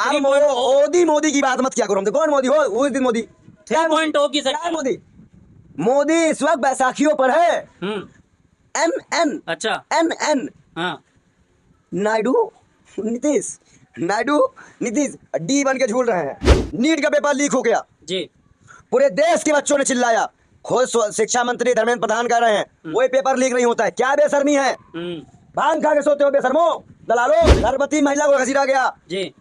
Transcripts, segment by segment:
आप मोदी मोदी की बात मत क्या करो, हमसे कौन मोदी हो, वो दिन मोदी 3.0 की क्या सरकार। मोदी? मोदी इस वक्त बैसाखियों पर है। एन एन अच्छा। एन हाँ नायडू नीतीश, नायडू नीतीश डी बन के झूल रहे हैं। नीट का पेपर लीक हो गया, जी। पूरे देश के बच्चों ने चिल्लाया। खुद शिक्षा मंत्री धर्मेंद्र प्रधान कह रहे हैं वही पेपर लीक नहीं होता है। क्या बेशर्मी है, भांग खा के सोते हो बेशर्मो दलालो। गर्भवती महिला को घसीटा गया, जी।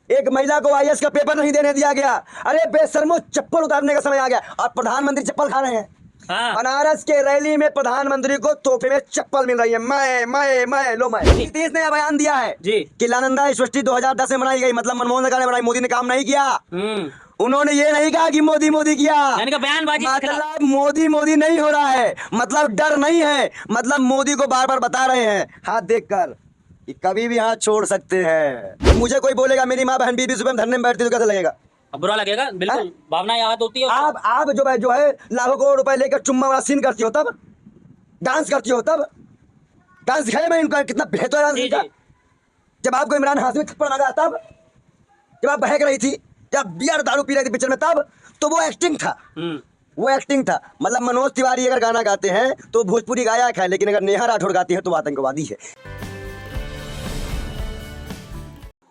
एक महिला को आईएएस का पेपर नहीं देने दिया गया। अरे बेशर्मो, चप्पल उतारने का समय आ गया और प्रधानमंत्री चप्पल खा रहे हैं। हाँ। बनारस के रैली में प्रधानमंत्री को तोहफे में चप्पल मिल रही है। मैं लो मैं। नीतीश ने बयान दिया है जी कि नालंदा यूनिवर्सिटी 2010 में बनाई गई, मतलब मनमोहन सरकार ने बनाई, मोदी ने काम नहीं किया। उन्होंने ये नहीं कहा कि मोदी मोदी किया, यानी कि बयानबाजी। मतलब मोदी मोदी नहीं हो रहा है, मतलब डर नहीं है, मतलब मोदी को बार बार बता रहे हैं हाथ देखकर कि कभी भी हाथ छोड़ सकते हैं। मुझे कोई बोलेगा मेरी माँ बहन बीबी सुबह में धरने में बैठती तो कैसा लगेगा? बुरा लगेगा, बिल्कुल। भावना याद होती है। आप जो है लाखों करोड़ रुपए लेकर चुम्मा वाला सीन करती हो, तब डांस करती हो, तब डांस दिखाया मैं इनका कितना बेहतर डांस जी, था। जी। जब आपको इमरान हाशमी में थप्पड़ मारा, तब जब आप बहक रही थी, जब बियर दारू पी रही थी पिक्चर में, तब तो वो एक्टिंग था। वो एक्टिंग था। मतलब मनोज तिवारी अगर गाना गाते हैं तो भोजपुरी गायक है, लेकिन अगर नेहा राठौड़ गाती है तो वो आतंकवादी है।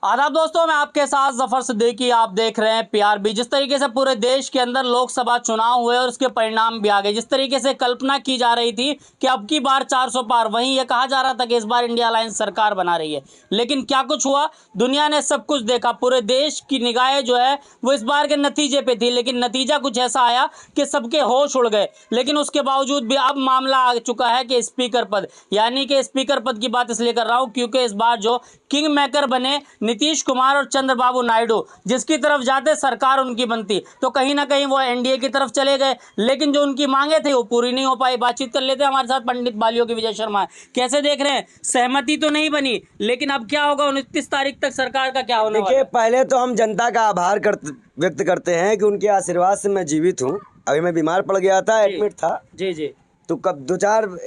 आदाब दोस्तों, मैं आपके साथ जफर सिद्दीकी, आप देख रहे हैं पीआरबी। जिस तरीके से पूरे देश के अंदर लोकसभा चुनाव हुए और उसके परिणाम भी आ गए, जिस तरीके से कल्पना की जा रही थी कि अब की बार 400 पार, वहीं यह कहा जा रहा था कि इस बार इंडिया अलायंस सरकार बना रही है। लेकिन क्या कुछ हुआ, दुनिया ने सब कुछ देखा। पूरे देश की निगाहें जो है वो इस बार के नतीजे पे थी, लेकिन नतीजा कुछ ऐसा आया कि सबके होश उड़ गए। लेकिन उसके बावजूद भी अब मामला आ चुका है कि स्पीकर पद, यानी कि स्पीकर पद की बात इसलिए कर रहा हूं क्योंकि इस बार जो किंग मेकर बने नीतीश कुमार और चंद्रबाबू नायडू, जिसकी तरफ जाते सरकार उनकी बनती, तो कहीं ना कहीं वो एनडीए की तरफ चले गए। लेकिन जो उनकी मांगे थे वो पूरी नहीं हो पाई। बातचीत कर लेते हैं हमारे साथ पंडित बालियों की विजय शर्मा। कैसे देख रहे हैं, सहमति तो नहीं बनी, लेकिन अब क्या होगा 29 तारीख तक सरकार का क्या होने वाला है? देखिए, पहले तो हम जनता का आभार व्यक्त करते हैं कि उनके आशीर्वाद से मैं जीवित हूँ। अभी मैं बीमार पड़ गया था, एडमिट था। जी जी। तो कब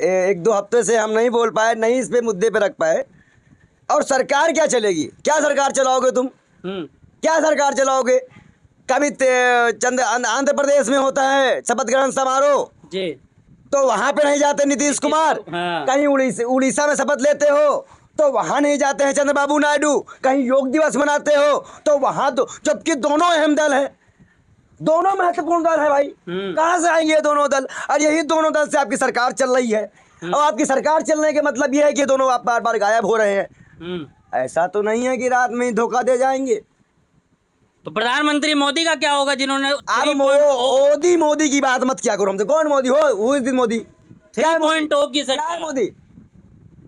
एक दो हफ्ते से हम नहीं बोल पाए, नहीं इस पे मुद्दे पे रख पाए। और सरकार क्या चलेगी? क्या सरकार चलाओगे तुम? क्या सरकार चलाओगे? कभी आंध्र प्रदेश में होता है शपथ ग्रहण समारोह जी, तो वहां पे नहीं जाते नीतीश कुमार। हाँ। कहीं उड़ीसा में शपथ लेते हो तो वहां नहीं जाते हैं चंद्रबाबू नायडू। कहीं योग दिवस मनाते हो तो वहां, तो जबकि दोनों अहम दल है, दोनों महत्वपूर्ण दल है भाई। कहां से आएंगे ये दोनों दल? और यही दोनों दल से आपकी सरकार चल रही है। और आपकी सरकार चलने के मतलब ये है कि दोनों आप बार बार गायब हो रहे हैं। ऐसा तो नहीं है कि रात में ही धोखा दे जाएंगे। तो प्रधानमंत्री मोदी का क्या होगा, जिन्होंने आप मोदी मोदी की बात मत क्या करो, हमसे कौन मोदी हो, वो दिन मोदी 3.0 की क्या सरकार। मोदी?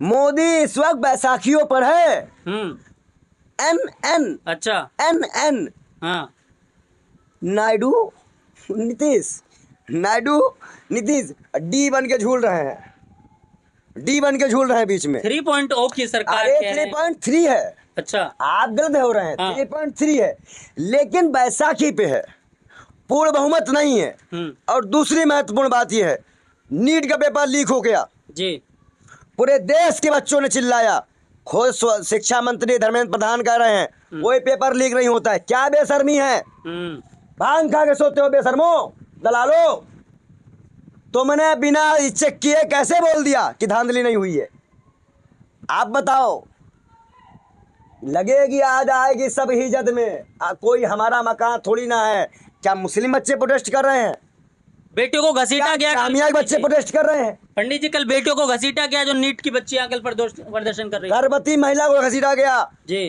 मोदी इस वक्त बैसाखियों पर है। एन अच्छा। एन हाँ। नायडू नीतीश, नायडू नीतीश डी बन के झूल रहे हैं, डी बन के झूल रहे हैं बीच में। 3.0 की सरकार। अरे 3.3 है। अच्छा, आप गलत हो रहे हैं। हाँ। 3.3 है, लेकिन बैसाखी पे है, पूर्ण बहुमत नहीं है। और दूसरी महत्वपूर्ण बात यह है, नीट का पेपर लीक हो गया जी। पूरे देश के बच्चों ने चिल्लाया। खुद शिक्षा मंत्री धर्मेंद्र प्रधान कह रहे हैं वही पेपर लीक नहीं होता है। क्या बेशर्मी है, भांग खा के सोते हो बेशर्मो दलालो। तुमने बिना चेक किए कैसे बोल दिया कि धांधली नहीं हुई है? आप बताओ। लगेगी आज आएगी सब हिज्जत में। कोई हमारा मकान थोड़ी ना है। क्या मुस्लिम बच्चे प्रोटेस्ट कर रहे हैं? बेटियों को घसीटा गया, कामयाब बच्चे प्रोटेस्ट कर रहे हैं। पंडित जी कल बेटियों को घसीटा गया, जो नीट की बच्चियां कल प्रदर्शन कर रही है। गर्भवती महिला को घसीटा गया जी।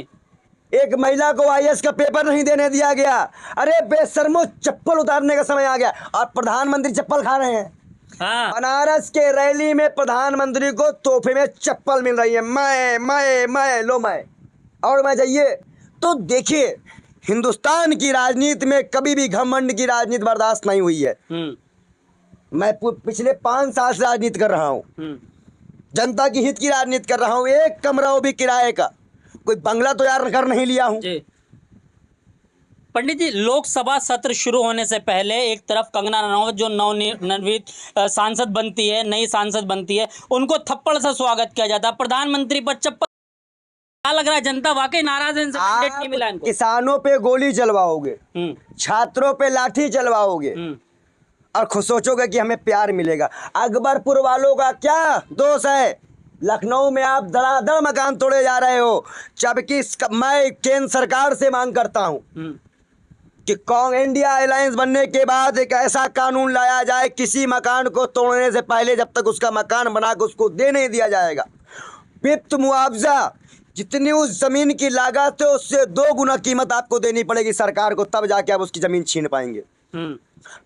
एक महिला को आईएएस का पेपर नहीं देने दिया गया। अरे बेशर्मो, चप्पल उतारने का समय आ गया और प्रधानमंत्री चप्पल खा रहे हैं। हाँ। बनारस के रैली में प्रधानमंत्री को तोहफे में चप्पल मिल रही है। मैं लो मैं। और मैं जाइए तो देखिए, हिंदुस्तान की राजनीति में कभी भी घमंड की राजनीति बर्दाश्त नहीं हुई है। मैं पिछले 5 साल से राजनीति कर रहा हूँ, जनता की हित की राजनीति कर रहा हूँ। एक कमरा वो भी किराए का, कोई बंगला तो यार कर नहीं लिया हूँ। पंडित जी, लोकसभा सत्र शुरू होने से पहले एक तरफ कंगना रनौत जो नवनिर्वाचित सांसद बनती है, नई सांसद बनती है, उनको थप्पड़ से स्वागत किया जाता है। प्रधानमंत्री पर चप्पल क्या लग रहा है, जनता वाकई नाराज है, इनसे मैंडेट नहीं मिला आप इनको? किसानों पे गोली चलवाओगे, छात्रों पे लाठी चलवाओगे और खुद सोचोगे कि हमें प्यार मिलेगा। अकबरपुर वालों का क्या दोष है? लखनऊ में आप धड़ाधड़ मकान तोड़े जा रहे हो, जबकि मैं केंद्र सरकार से मांग करता हूं कि इंडिया अलायंस बनने के बाद एक ऐसा कानून लाया जाए, किसी मकान को तोड़ने से पहले जब तक उसका मकान बना के उसको दे नहीं दिया जाएगा, वित्त मुआवजा जितनी उस जमीन की लागत है उससे 2 गुना कीमत आपको देनी पड़ेगी सरकार को, तब जाके आप उसकी जमीन छीन पाएंगे।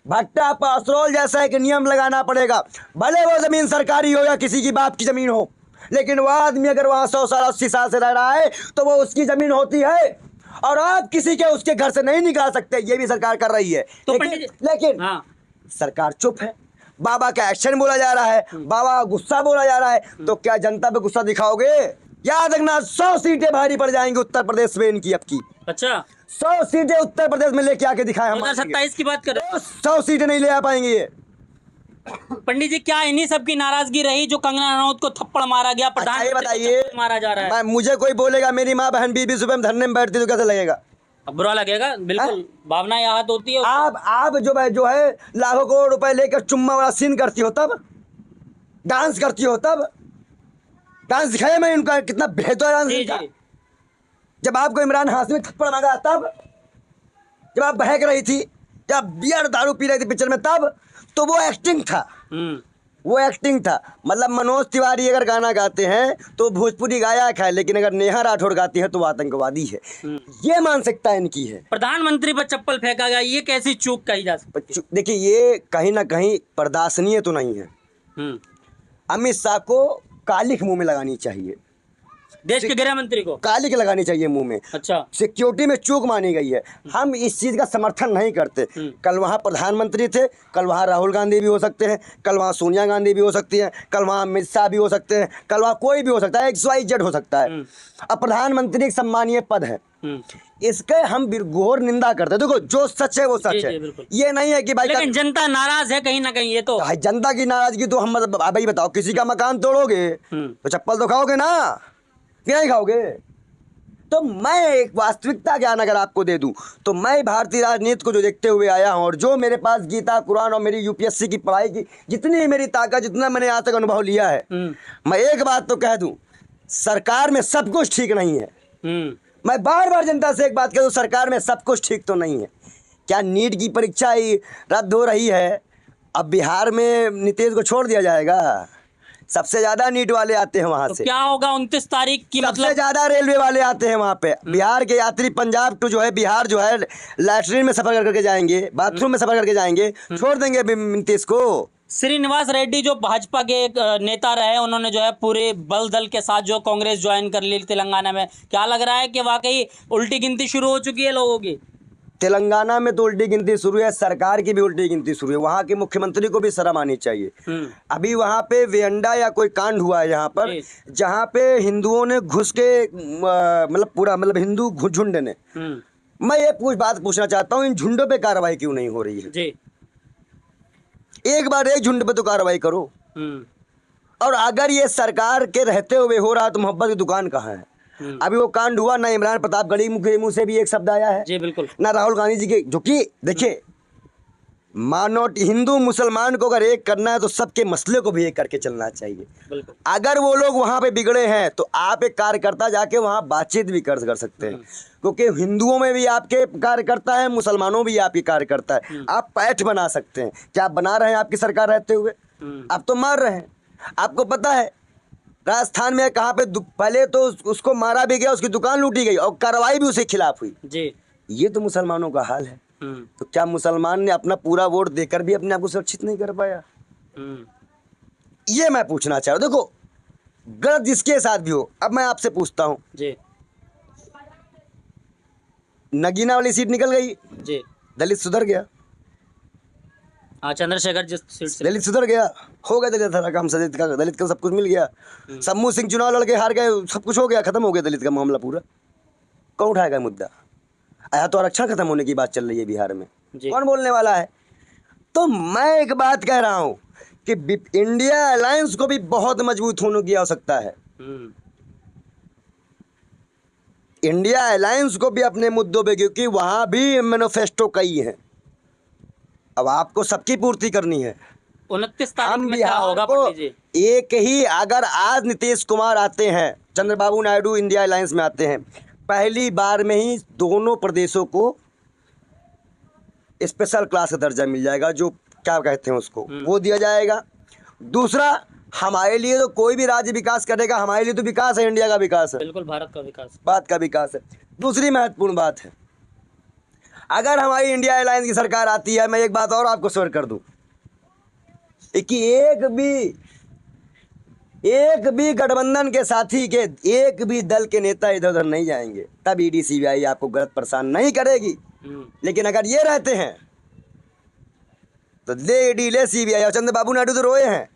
भट्टा पासरोल जैसा एक नियम लगाना पड़ेगा, भले वो जमीन सरकारी हो या किसी की बाप की जमीन हो, लेकिन वो आदमी अगर वहां 100 साल 80 साल से रह रहा है तो वो उसकी जमीन होती है और आप किसी के उसके घर से नहीं निकाल सकते। ये भी सरकार कर रही है, तो लेकिन सरकार चुप है। बाबा का एक्शन बोला जा रहा है, बाबा गुस्सा बोला जा रहा है, तो क्या जनता पे गुस्सा दिखाओगे? याद रखना 100 सीटें भारी पड़ जाएंगी उत्तर प्रदेश में इनकी अब की। अच्छा, 100 सीटें उत्तर प्रदेश में लेके आके दिखाए हम। 2027 की बात कर रहे हैं। 100 सीटें नहीं ले आ पाएंगे ये। पंडित जी, क्या इन्हीं सबकी नाराजगी रही जो कंगना रनौत को थप्पड़ मारा गया, अच्छा, ये बताइए, मारा जा रहा है? मुझे कोई बोलेगा मेरी माँ बहन बीबी सुबह में धरने में बैठती तो कैसे लगेगा? अब बुरा लगेगा, बिल्कुल भावना आहत होती है। आप जो है लाखों करोड़ रुपए लेकर चुम्मा वाला सीन करती हो, तब डांस करती हो, तब डांस दिखाया मैं उनका कितना बेहतर डांस था। जब आपको इमरान हाशमी में थप्पड़ मांगा, तब जब आप बहक रही थी, जब बियर दारू पी रही थी पिक्चर में, तब तो वो एक्टिंग था। वो एक्टिंग था। मतलब मनोज तिवारी अगर गाना गाते हैं तो भोजपुरी गायक है, लेकिन अगर नेहा राठौड़ गाती है तो वो आतंकवादी है। ये मानसिकता इनकी है। प्रधानमंत्री पर चप्पल फेंका गया, ये कैसी चूक कही जा सकती? देखिए, ये कहीं ना कहीं बर्दाश्तनीय तो नहीं है। अमित शाह को कालिख मुंह में लगानी चाहिए, देश के गृह मंत्री को कालिख लगानी चाहिए मुंह में। अच्छा, सिक्योरिटी में चूक मानी गई है। हम इस चीज का समर्थन नहीं करते। कल वहाँ प्रधानमंत्री थे, कल वहाँ राहुल गांधी भी हो सकते हैं, कल वहाँ सोनिया गांधी भी हो सकती हैं, कल वहाँ अमित शाह भी हो सकते हैं, कल वहाँ कोई भी हो सकता है, XYZ हो सकता है। अब प्रधानमंत्री एक सम्मानीय पद है, इसके हम घोर निंदा करते हैं। देखो, जो सच है वो सच है, ये नहीं है कि भाई। लेकिन जनता नाराज है कहीं ना कहीं। ये तो जनता की नाराजगी तो हम, मतलब भाई बताओ, किसी का मकान तोड़ोगे तो चप्पल तो खाओगे ना, क्या नहीं खाओगे? तो मैं एक वास्तविकता ज्ञान अगर आपको दे दूं तो मैं भारतीय राजनीति को जो देखते हुए आया हूं, और जो मेरे पास गीता कुरान और मेरी UPSC की पढ़ाई की जितनी मेरी ताकत, जितना मैंने आज तक अनुभव लिया है, मैं एक बात तो कह दूं, सरकार में सब कुछ ठीक नहीं है। मैं बार बार जनता से एक बात कह दूं, सरकार में सब कुछ ठीक तो नहीं है। क्या नीट की परीक्षा ही रद्द हो रही है? अब बिहार में नीतीश को छोड़ दिया जाएगा? सबसे ज्यादा नीट वाले आते हैं वहां से। क्या होगा 29 तारीख की? सबसे ज्यादा रेलवे वाले आते हैं वहां पे। बिहार के यात्री पंजाब टू जो है, बिहार जो है, लैट्रिन में सफर करके जाएंगे, बाथरूम में सफर करके जाएंगे, छोड़ देंगे नीतीश को। श्रीनिवास रेड्डी जो भाजपा के एक नेता रहे, उन्होंने जो है पूरे बल दल के साथ जो कांग्रेस ज्वाइन कर ली तेलंगाना में। क्या लग रहा है कि वाकई उल्टी गिनती शुरू हो चुकी है लोगों की? तेलंगाना में तो उल्टी गिनती शुरू है, सरकार की भी उल्टी गिनती शुरू है। वहाँ के मुख्यमंत्री को भी शर्म आनी चाहिए। अभी वहाँ पे वेंडा या कोई कांड हुआ है यहाँ पर, जहाँ पे हिंदुओं ने घुस के, मतलब पूरा, मतलब हिंदू झुंड ने। मैं ये बात पूछना चाहता हूँ, इन झुंडों पे कार्रवाई क्यों नहीं हो रही है? जी। एक बार एक झुंड पे तो कार्रवाई करो। और अगर ये सरकार के रहते हुए हो रहा तो मोहब्बत की दुकान कहाँ है? अभी वो कांड हुआ ना, इमरान प्रताप गढ़ी के मुंह से भी एक शब्द आया है जी, बिल्कुल, ना राहुल गांधी जी के, जो कि देखिए, मानो हिंदू मुसलमान को अगर एक करना है तो सबके मसले को भी एक करके चलना चाहिए। अगर वो लोग वहां पे बिगड़े हैं तो आप एक कार्यकर्ता जाके वहां बातचीत भी कर सकते हैं, क्योंकि हिंदुओं में भी आपके कार्यकर्ता है, मुसलमानों भी आपके कार्यकर्ता है। आप पैठ बना सकते हैं। क्या आप बना रहे हैं आपकी सरकार रहते हुए? आप तो मार रहे हैं। आपको पता है राजस्थान में कहाँ पे पहले तो उसको मारा भी गया, उसकी दुकान लूटी गई और कार्रवाई भी उसके खिलाफ हुई जी। ये तो मुसलमानों का हाल है। तो क्या मुसलमान ने अपना पूरा वोट देकर भी अपने आप को सुरक्षित नहीं कर पाया? ये मैं पूछना चाह रहा हूं। देखो, गलत जिसके साथ भी हो, अब मैं आपसे पूछता हूं जी, नगीना वाली सीट निकल गई जी, दलित सुधर गया। चंद्रशेखर जिस सीट से दलित सुधर गया, हो गया दलित का काम, दलित का सब कुछ मिल गया। सम्मू सिंह चुनाव लड़के हार गए, सब कुछ हो गया, खत्म हो गया दलित का मामला पूरा। कौन उठाएगा मुद्दा? आया तो आरक्षण खत्म होने की बात चल रही है बिहार में, कौन बोलने वाला है? तो मैं एक बात कह रहा हूं कि इंडिया अलायंस को भी बहुत मजबूत होने की आवश्यकता है। इंडिया अलायंस को भी अपने मुद्दों पे, क्योंकि वहाँ भी मैनिफेस्टो कई हैं। अब आपको सबकी पूर्ति करनी है। 29 तारीख हम में क्या बिहार होगा को पंडित जी? एक ही, अगर आज नीतीश कुमार आते हैं, चंद्रबाबू नायडू इंडिया अलायंस में आते हैं, पहली बार में ही दोनों प्रदेशों को स्पेशल क्लास का दर्जा मिल जाएगा, जो क्या कहते हैं उसको, वो दिया जाएगा। दूसरा, हमारे लिए तो कोई भी राज्य विकास करेगा, हमारे लिए तो विकास है, इंडिया का विकास है, बिल्कुल भारत का विकास। बात का विकास है। दूसरी महत्वपूर्ण बात है, अगर हमारी इंडिया अलायंस की सरकार आती है, मैं एक बात और आपको शेयर कर दूं कि एक भी गठबंधन के साथी के एक भी दल के नेता इधर उधर नहीं जाएंगे, तब ईडी सीबीआई आपको गलत परेशान नहीं करेगी। लेकिन अगर ये रहते हैं तो ले ईडी ले सीबीआई, और चंद्रबाबू नायडू तो रोए हैं।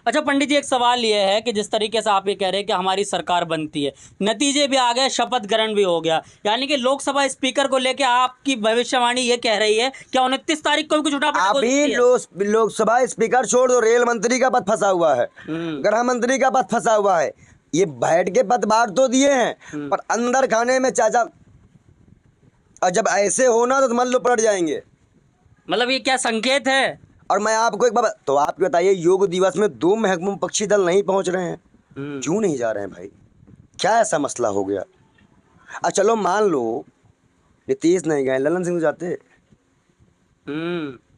अच्छा पंडित जी, एक सवाल ये है कि जिस तरीके से आप ये कह रहे हैं कि हमारी सरकार बनती है, नतीजे भी आ गए, शपथ ग्रहण भी हो गया, यानी कि लोकसभा स्पीकर को लेके आपकी भविष्यवाणी ये कह रही है कि 29 तारीख को भी कुछ उठापटक हो सकती है? अभी लोकसभा स्पीकर छोड़ दो, रेल मंत्री का पद फंसा हुआ है, गृह मंत्री का पद फंसा हुआ है, ये बैठ के पद बांट तो दिए हैं, पर अंदर खाने में चाचा, और जब ऐसे होना तो मान लो पलट जाएंगे। मतलब ये क्या संकेत है? और मैं आपको एक बात, तो आप बताइए, योग दिवस में 2 महकमा पक्षी दल नहीं पहुंच रहे हैं, क्यों नहीं जा रहे हैं भाई? क्या ऐसा मसला हो गया? चलो मान लो नीतीश नहीं गए, ललन सिंह जाते,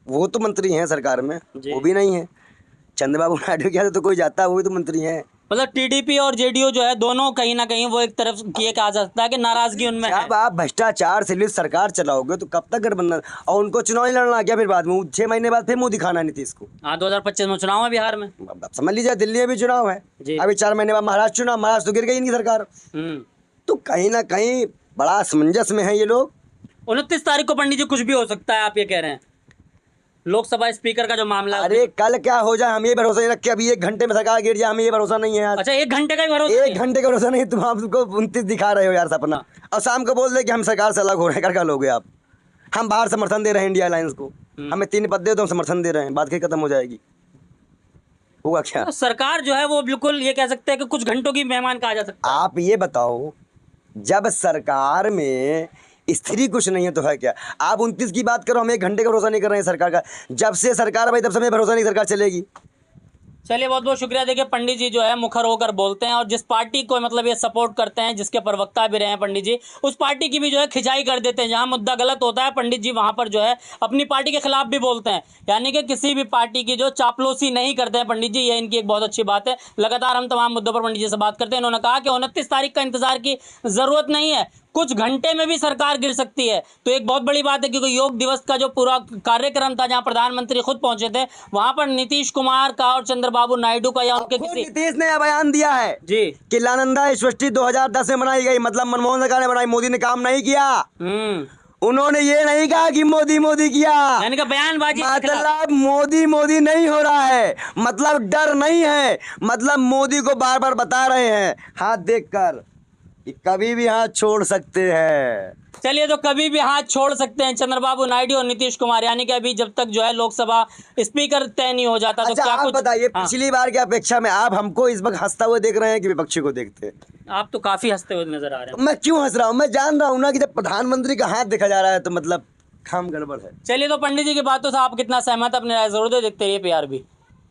वो तो मंत्री हैं सरकार में, वो भी नहीं है। चंद्रबाबू नायडू के यहाँ तो कोई जाता है, वो भी तो मंत्री हैं। मतलब टीडीपी और जेडीयू जो है, दोनों कहीं ना कहीं वो एक तरफ किए कहा जा सकता है कि नाराजगी उनमें है। जब आप भ्रष्टाचार से सरकार चलाओगे तो कब तक गठबंधन, और उनको चुनाव नहीं लड़ना क्या? फिर बाद में 6 महीने बाद फिर मुंह दिखाना है नीतीश को। हाँ, 2025 में चुनाव है बिहार में, अब समझ लीजिए, दिल्ली में भी चुनाव है, अभी 4 महीने बाद महाराष्ट्र चुनाव, महाराष्ट्र तो गिर गई इनकी सरकार। तो कहीं ना कहीं बड़ा असमंजस में है ये लोग। 29 तारीख को पंडित जी कुछ भी हो सकता है, आप ये कह रहे हैं? लोकसभा स्पीकर का जो मामला है, अरे कल क्या हो जाए हम ये भरोसा नहीं रखे, अभी 1 घंटे में सरकार गिर जाए, हमें ये भरोसा नहीं है यार। अच्छा, 1 घंटे का ही भरोसा? 1 घंटे का भरोसा नहीं, तुम आपको 29 दिखा रहे हो यार सपना, और शाम को बोल दे कि हम सरकार से अलग हो रहे हैं, क्या लोगे आप? हम बाहर समर्थन दे रहे हैं इंडिया अलायंस को, हमें 3 पद दे तो हम समर्थन दे रहे हैं, बात खत्म हो जाएगी। होगा क्या? तो सरकार जो है वो बिल्कुल ये कह सकते हैं कि कुछ घंटों की मेहमान कहा जा सकता है। आप ये बताओ, जब सरकार में स्थिति कुछ नहीं है तो है क्या? आप 29 की बात करो, हम 1 घंटे का भरोसा नहीं कर रहे हैं सरकार का। जब से सरकार भाई, तब से हमें भरोसा नहीं सरकार चलेगी। चलिए, बहुत बहुत शुक्रिया। देखिए पंडित जी जो है मुखर होकर बोलते हैं, और जिस पार्टी को मतलब ये सपोर्ट करते हैं, जिसके प्रवक्ता भी रहे हैं पंडित जी, उस पार्टी की भी जो है खिंचाई कर देते हैं। जहां मुद्दा गलत होता है, पंडित जी वहां पर जो है अपनी पार्टी के खिलाफ भी बोलते हैं, यानी कि किसी भी पार्टी की जो चापलूसी नहीं करते हैं पंडित जी। ये इनकी एक बहुत अच्छी बात है। लगातार हम तमाम मुद्दों पर पंडित जी से बात करते हैं। इन्होंने कहा कि 29 तारीख का इंतजार की जरूरत नहीं है, कुछ घंटे में भी सरकार गिर सकती है। तो एक बहुत बड़ी बात है, क्योंकि योग दिवस का जो पूरा कार्यक्रम था, जहां प्रधानमंत्री खुद पहुंचे थे, वहां पर नीतीश कुमार का और चंद्रबाबू नायडू का या उनके किसी, नीतीश ने बयान दिया है जी कि नालंदा यूनिवर्सिटी 2010 में बनाई गई, मतलब मनमोहन सरकार ने बनाई, मोदी ने काम नहीं किया। उन्होंने ये नहीं कहा कि मोदी मोदी किया, यानी कि बयानबाजी, मतलब मोदी मोदी नहीं हो रहा है, मतलब डर नहीं है, मतलब मोदी को बार बार बता रहे हैं हाथ देखकर कि कभी भी हाथ छोड़ सकते हैं। चलिए, तो कभी भी हाथ छोड़ सकते हैं चंद्रबाबू नायडू और नीतीश कुमार, यानी कि अभी जब तक जो है लोकसभा स्पीकर तय नहीं हो जाता। अच्छा, तो क्या आप कुछ बताइए, हाँ। पिछली बार की अपेक्षा में आप हमको इस वक्त हंसता हुए देख रहे हैं कि विपक्षी को देखते हैं? आप तो काफी हंसते हुए नजर आ रहे हैं। मैं क्यों हंस रहा हूँ? मैं जान रहा हूँ ना कि जब प्रधानमंत्री का हाथ देखा जा रहा है तो मतलब काम गड़बड़ है। चलिए, तो पंडित जी की बातों से आप कितना सहमत, अपने राय जरूर दे, देखते रहिए PRB।